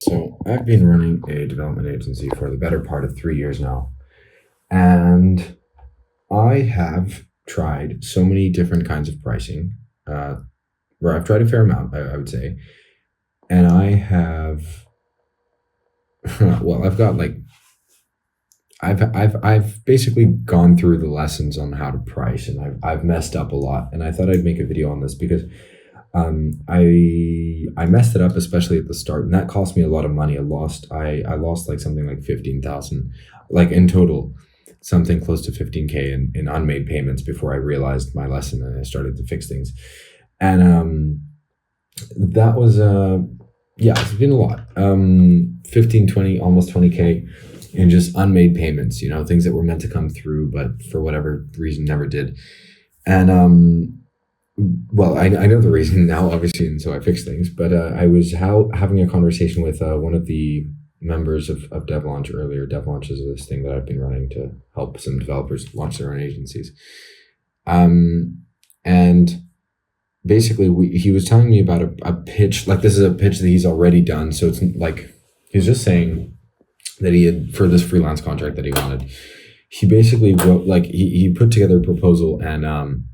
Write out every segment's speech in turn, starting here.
So I've been running a development agency for the better part of 3 years now, and I have tried so many different kinds of pricing. Uh, where I've tried a fair amount, I would say, and I have. Well, I've got like I've basically gone through the lessons on how to price, and I've messed up a lot. And I thought I'd make a video on this because I messed it up, especially at the start, and that cost me a lot of money. I lost like something like 15,000, like in total, something close to 15K in unmade payments before I realized my lesson and I started to fix things. And that was yeah, it's been a lot. 15, 20, almost 20K in just unmade payments, things that were meant to come through, but for whatever reason never did. And well, I know the reason now, obviously, and so I fixed things. But I was having a conversation with one of the members of DevLaunch earlier. DevLaunch is this thing that I've been running to help some developers launch their own agencies. And basically, he was telling me about a pitch. Like, this is a pitch that he's already done. So it's like, he's just saying that he had, for this freelance contract that he wanted, he basically wrote, like, he put together a proposal and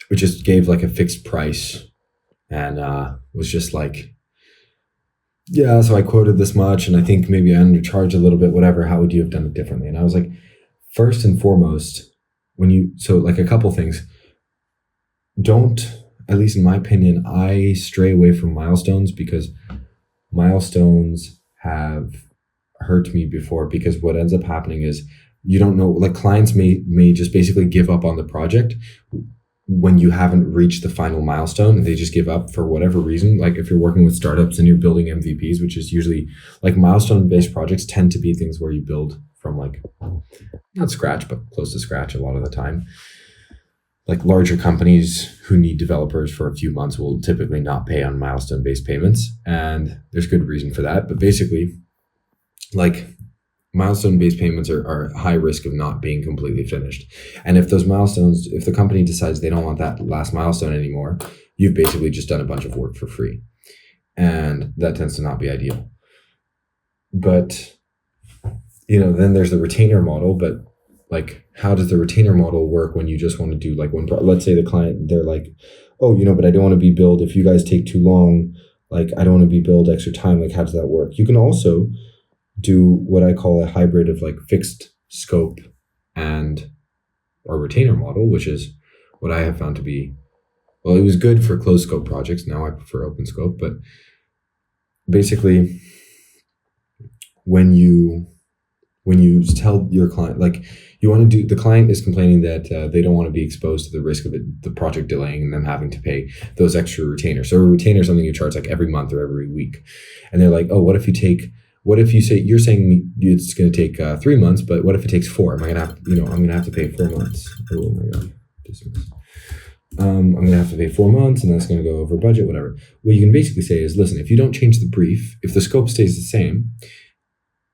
we just gave like a fixed price and was just like, yeah, so I quoted this much and I think maybe I undercharged a little bit, whatever. How would you have done it differently? And I was like, first and foremost, so like a couple things, don't, at least in my opinion, I stray away from milestones because milestones have hurt me before, because what ends up happening is you don't know, like clients may just basically give up on the project when you haven't reached the final milestone, and they just give up for whatever reason. Like if you're working with startups and you're building MVPs, which is usually like milestone-based projects tend to be things where you build from like, not scratch, but close to scratch a lot of the time. Like larger companies who need developers for a few months will typically not pay on milestone-based payments. And there's good reason for that. But basically, like milestone-based payments are high risk of not being completely finished. And if those milestones, if the company decides they don't want that last milestone anymore, you've basically just done a bunch of work for free. And that tends to not be ideal. But, then there's the retainer model. But like, how does the retainer model work when you just want to do like one let's say the client, they're like, oh, but I don't want to be billed if you guys take too long. Like, I don't want to be billed extra time. Like, how does that work? You can also do what I call a hybrid of like fixed scope and our retainer model, which is what I have found to be, well, it was good for closed scope projects. Now I prefer open scope, but basically when you tell your client, like you want to do, the client is complaining that they don't want to be exposed to the risk of the project delaying and them having to pay those extra retainers. So a retainer is something you charge like every month or every week. And they're like, oh, what if you say, you're saying it's going to take 3 months, but what if it takes 4? Am I going to have, I'm going to have to pay 4 months. Oh my God. I'm going to have to pay 4 months and that's going to go over budget, whatever. What you can basically say is, listen, if you don't change the brief, if the scope stays the same,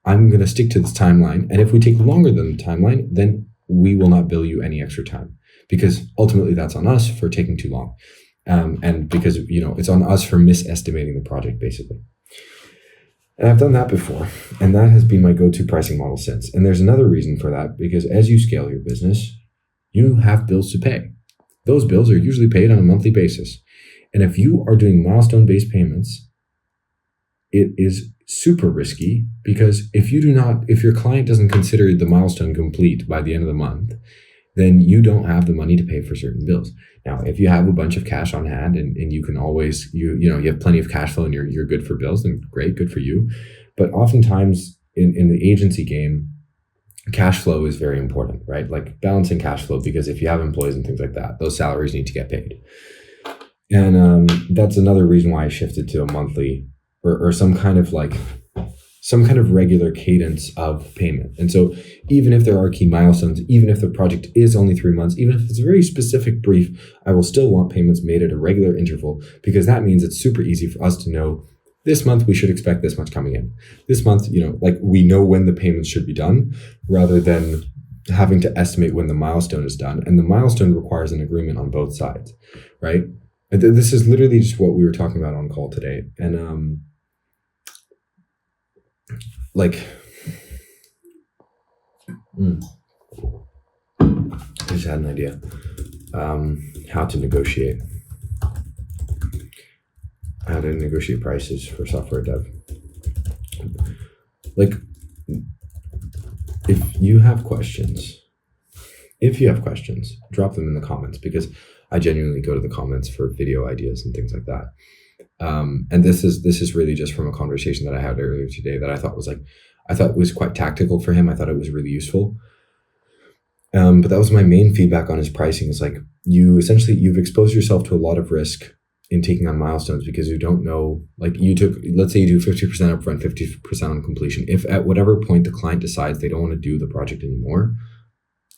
I'm going to stick to this timeline. And if we take longer than the timeline, then we will not bill you any extra time, because ultimately that's on us for taking too long. And because, it's on us for misestimating the project, basically. And I've done that before, and that has been my go-to pricing model since. And there's another reason for that, because as you scale your business, you have bills to pay. Those bills are usually paid on a monthly basis. And if you are doing milestone-based payments, it is super risky, because if your client doesn't consider the milestone complete by the end of the month, then you don't have the money to pay for certain bills. Now, if you have a bunch of cash on hand and you can always, you have plenty of cash flow and you're good for bills, then great, good for you. But oftentimes in the agency game, cash flow is very important, right? Like balancing cash flow, because if you have employees and things like that, those salaries need to get paid. And that's another reason why I shifted to a monthly or some kind of regular cadence of payment. And so even if there are key milestones, even if the project is only 3 months, even if it's a very specific brief, I will still want payments made at a regular interval, because that means it's super easy for us to know this month we should expect this much coming in. This month, like we know when the payments should be done, rather than having to estimate when the milestone is done. And the milestone requires an agreement on both sides, right? This is literally just what we were talking about on call today. And like, I just had an idea. How to negotiate prices for software dev. Like, if you have questions, drop them in the comments, because I genuinely go to the comments for video ideas and things like that. And this is really just from a conversation that I had earlier today that I thought was quite tactical for him. I thought it was really useful. But that was my main feedback on his pricing. Is like, you've exposed yourself to a lot of risk in taking on milestones, because you don't know, like, let's say you do 50% upfront, 50% on completion. If at whatever point the client decides they don't want to do the project anymore,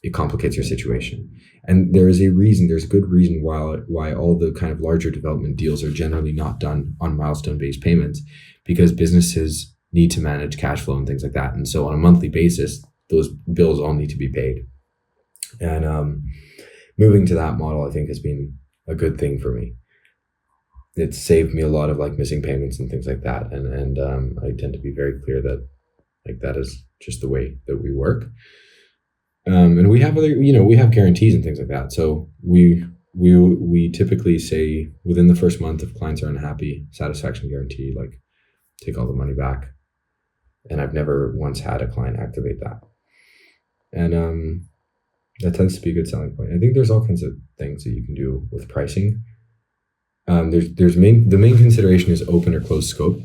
it complicates your situation. And there's a good reason why all the kind of larger development deals are generally not done on milestone-based payments, because businesses need to manage cash flow and things like that. And so on a monthly basis, those bills all need to be paid. And moving to that model, I think, has been a good thing for me. It's saved me a lot of like missing payments and things like that. And I tend to be very clear that like that is just the way that we work. And we have we have guarantees and things like that. So we typically say within the first month, if clients are unhappy, satisfaction guarantee, like, take all the money back. And I've never once had a client activate that. And that tends to be a good selling point. I think there's all kinds of things that you can do with pricing. The main consideration is open or closed scope.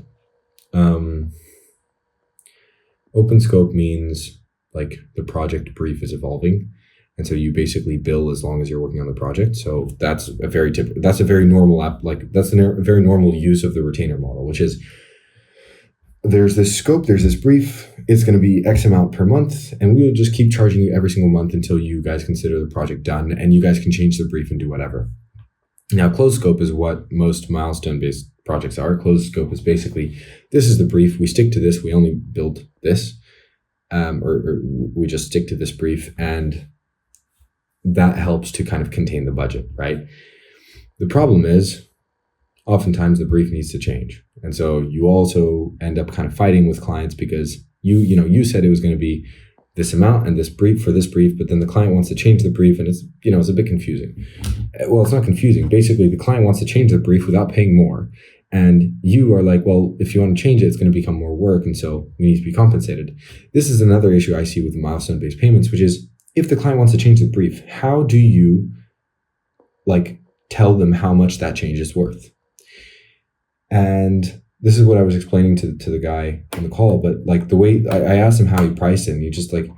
Open scope means like the project brief is evolving, and so you basically bill as long as you're working on the project. So that's a very normal very normal use of the retainer model, which is there's this scope, there's this brief, it's going to be X amount per month, and we will just keep charging you every single month until you guys consider the project done, and you guys can change the brief and do whatever. Now, closed scope is what most milestone-based projects are. Closed scope is basically, this is the brief, we stick to this, we only build this, or we just stick to this brief, and that helps to kind of contain the budget, right? The problem is, oftentimes the brief needs to change. And so you also end up kind of fighting with clients because you said it was going to be this amount and this brief for this brief, but then the client wants to change the brief, and it's a bit confusing. Well, it's not confusing. Basically, the client wants to change the brief without paying more. And you are like, well, if you want to change it, it's going to become more work. And so we need to be compensated. This is another issue I see with milestone-based payments, which is if the client wants to change the brief, how do you like tell them how much that change is worth? And this is what I was explaining to the guy on the call, but like the way I asked him how he priced it, and he just like,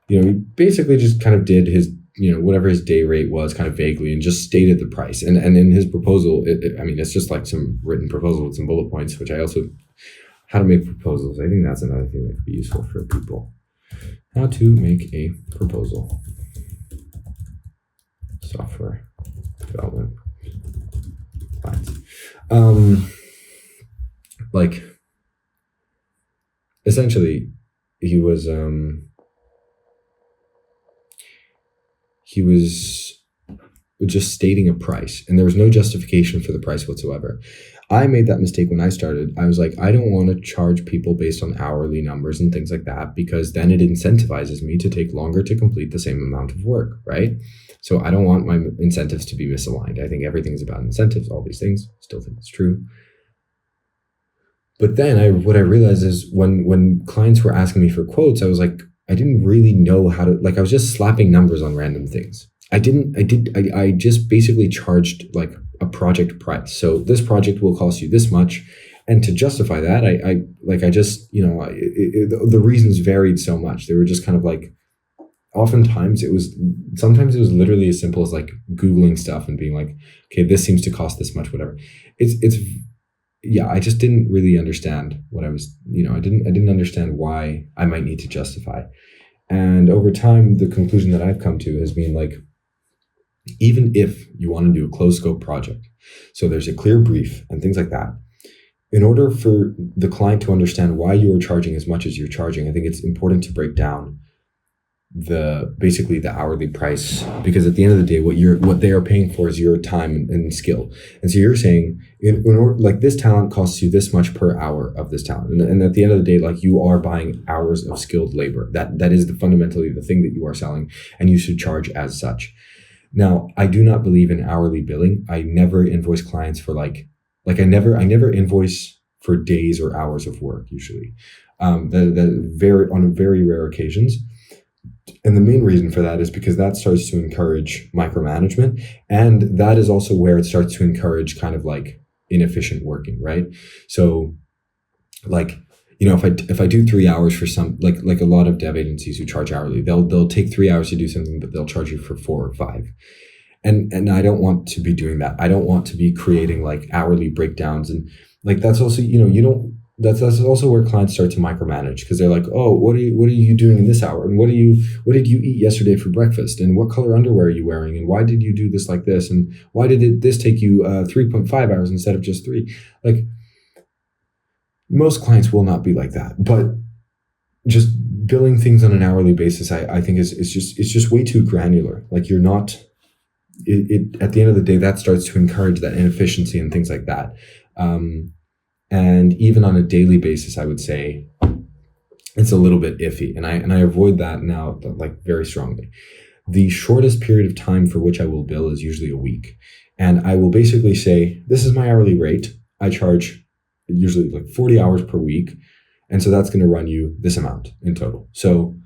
he basically just kind of did his, whatever his day rate was kind of vaguely and just stated the price. And in his proposal, it's just like some written proposal with some bullet points, which I also, how to make proposals. I think that's another thing that could be useful for people. How to make a proposal. Software development. Like, essentially, he was just stating a price, and there was no justification for the price whatsoever. I made that mistake when I started. I was like, I don't want to charge people based on hourly numbers and things like that, because then it incentivizes me to take longer to complete the same amount of work, right? So I don't want my incentives to be misaligned. I think everything's about incentives, all these things. Still think it's true. But then what I realized is when clients were asking me for quotes, I was like, I didn't really know how to, like, I was just slapping numbers on random things. I just basically charged like a project price. So this project will cost you this much. And to justify that, the reasons varied so much. They were just kind of like, sometimes it was literally as simple as like Googling stuff and being like, okay, this seems to cost this much, whatever. I just didn't really understand what I was, I didn't understand why I might need to justify. And over time, the conclusion that I've come to has been like, even if you want to do a closed scope project, so there's a clear brief and things like that, in order for the client to understand why you are charging as much as you're charging, I think it's important to break down basically the hourly price, because at the end of the day, what they are paying for is your time and skill. And so you're saying, in order, like, this talent costs you this much per hour of this talent, and at the end of the day, like, you are buying hours of skilled labor. That is fundamentally the thing that you are selling, and you should charge as such. Now, I do not believe in hourly billing. I never invoice clients for I never invoice for days or hours of work usually. On very rare occasions. And the main reason for that is because that starts to encourage micromanagement. And that is also where it starts to encourage kind of like inefficient working, right? So, like, if I do 3 hours for some, like a lot of dev agencies who charge hourly, they'll take 3 hours to do something, but they'll charge you for 4 or 5. And I don't want to be doing that. I don't want to be creating like hourly breakdowns. And like, that's also, that's also where clients start to micromanage, because they're like, oh, what are you doing in this hour? And what did you eat yesterday for breakfast? And what color underwear are you wearing? And why did you do this like this? And why did this take you 3.5 hours instead of just 3? Like, most clients will not be like that, but just billing things on an hourly basis, I think it's just way too granular. Like, you're not, at the end of the day, that starts to encourage that inefficiency and things like that. And even on a daily basis, I would say it's a little bit iffy, and I avoid that now, like, very strongly. The shortest period of time for which I will bill is usually a week, and I will basically say, this is my hourly rate. I charge usually like 40 hours per week, and so that's going to run you this amount in total. So,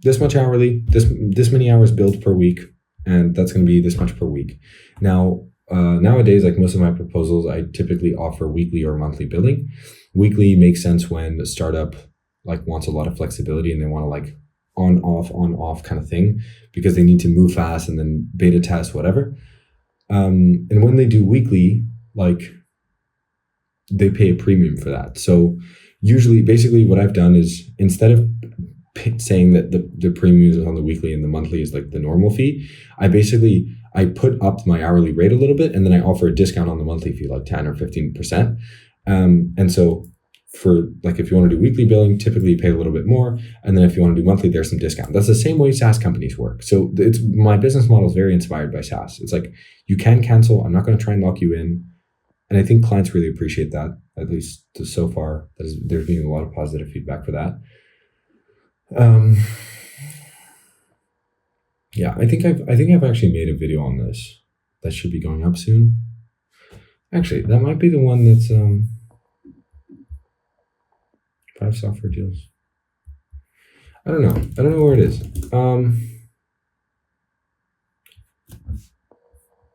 this much hourly, this many hours billed per week, and that's going to be this much per week. Now, nowadays, like, most of my proposals, I typically offer weekly or monthly billing. Weekly makes sense when a startup like wants a lot of flexibility and they want to like on off kind of thing, because they need to move fast and then beta test, whatever. And when they do weekly, like, they pay a premium for that. So usually, basically what I've done is, instead of saying that the premium is on the weekly and the monthly is like the normal fee, I put up my hourly rate a little bit, and then I offer a discount on the monthly fee, like 10 or 15%. And so, for like, if you want to do weekly billing, typically you pay a little bit more. And then if you want to do monthly, there's some discount. That's the same way SaaS companies work. So my business model is very inspired by SaaS. It's like, you can cancel. I'm not going to try and lock you in. And I think clients really appreciate that, at least so far. There's been a lot of positive feedback for that. Yeah, I think I've actually made a video on this that should be going up soon. Actually, that might be the one that's 5 software deals. I don't know where it is.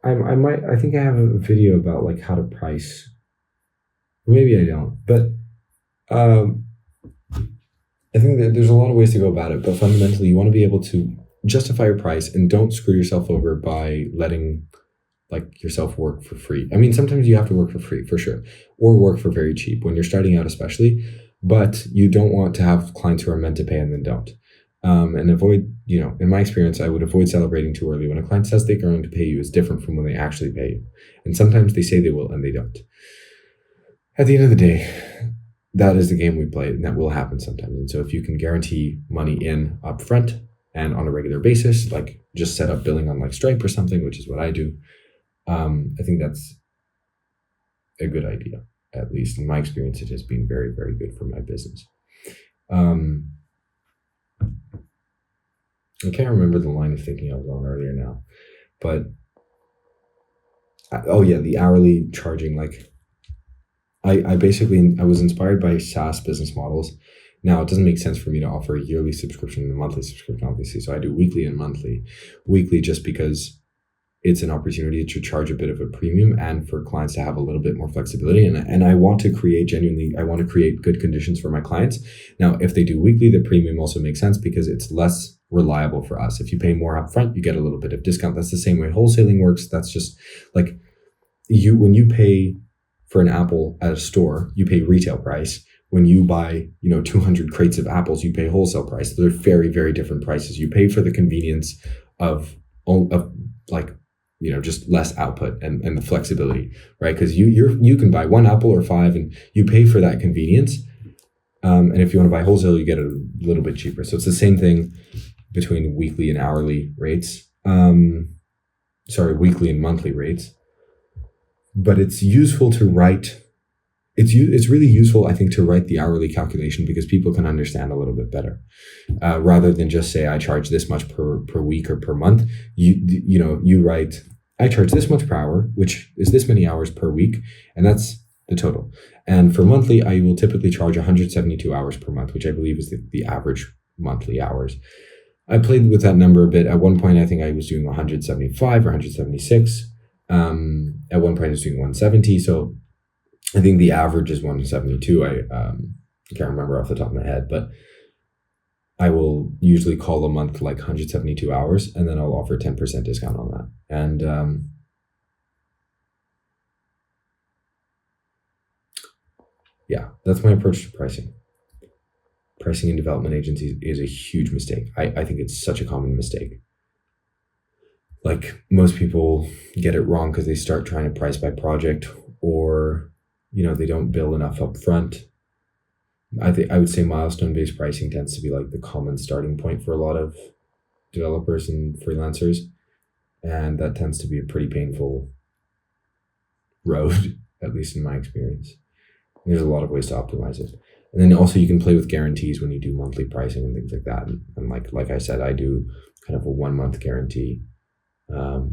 I think I have a video about like how to price. Maybe I don't, but I think that there's a lot of ways to go about it, but fundamentally you want to be able to justify your price and don't screw yourself over by letting like yourself work for free. I mean, sometimes you have to work for free, for sure, or work for very cheap when you're starting out, especially, but you don't want to have clients who are meant to pay and then don't. And avoid, in my experience, I would avoid celebrating too early. When a client says they're going to pay you, is different from when they actually pay you. And sometimes they say they will and they don't. At the end of the day, that is the game we play, and that will happen sometimes. And so if you can guarantee money in upfront and on a regular basis, like just set up billing on like Stripe or something, which is what I do, I think that's a good idea. At least in my experience, it has been very, very good for my business. I can't remember the line of thinking I was on earlier now, but the hourly charging, like, I was inspired by SaaS business models. Now, it doesn't make sense for me to offer a yearly subscription and a monthly subscription, obviously. So I do weekly and monthly. Weekly just because it's an opportunity to charge a bit of a premium and for clients to have a little bit more flexibility. And I want to create good conditions for my clients. Now, if they do weekly, the premium also makes sense because it's less reliable for us. If you pay more upfront, you get a little bit of discount. That's the same way wholesaling works. That's just like when you pay for an apple at a store, you pay retail price. When you buy, 200 crates of apples, you pay wholesale price. They're very, very different prices. You pay for the convenience of just less output and the flexibility, right? Because you can buy 1 apple or 5 and you pay for that convenience. And if you want to buy wholesale, you get it a little bit cheaper. So it's the same thing between weekly and hourly rates. Weekly and monthly rates. But it's useful to write. It's really useful, I think, to write the hourly calculation because people can understand a little bit better, rather than just say I charge this much per week or per month. You write I charge this much per hour, which is this many hours per week, and that's the total. And for monthly, I will typically charge 172 hours per month, which I believe is the average monthly hours. I played with that number a bit. At one point, I think I was doing 175 or 176. At one point, I was doing 170. So I think the average is 172. I can't remember off the top of my head, but I will usually call a month like 172 hours, and then I'll offer 10% discount on that. And yeah, that's my approach to pricing. Pricing in development agencies is a huge mistake. I think it's such a common mistake. Like most people get it wrong because they start trying to price by project, or they don't bill enough up front. I would say milestone-based pricing tends to be like the common starting point for a lot of developers and freelancers, and that tends to be a pretty painful road, at least in my experience. There's a lot of ways to optimize it. And then also you can play with guarantees when you do monthly pricing and things like that. And like I said, I do kind of a 1 month guarantee. But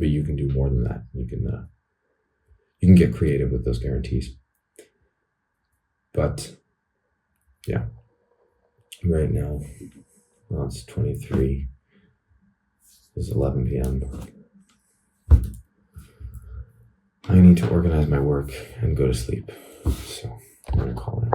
you can do more than that. You can get creative with those guarantees. But yeah, right now, it's 23. It's 11 p.m. I need to organize my work and go to sleep. So I'm going to call it.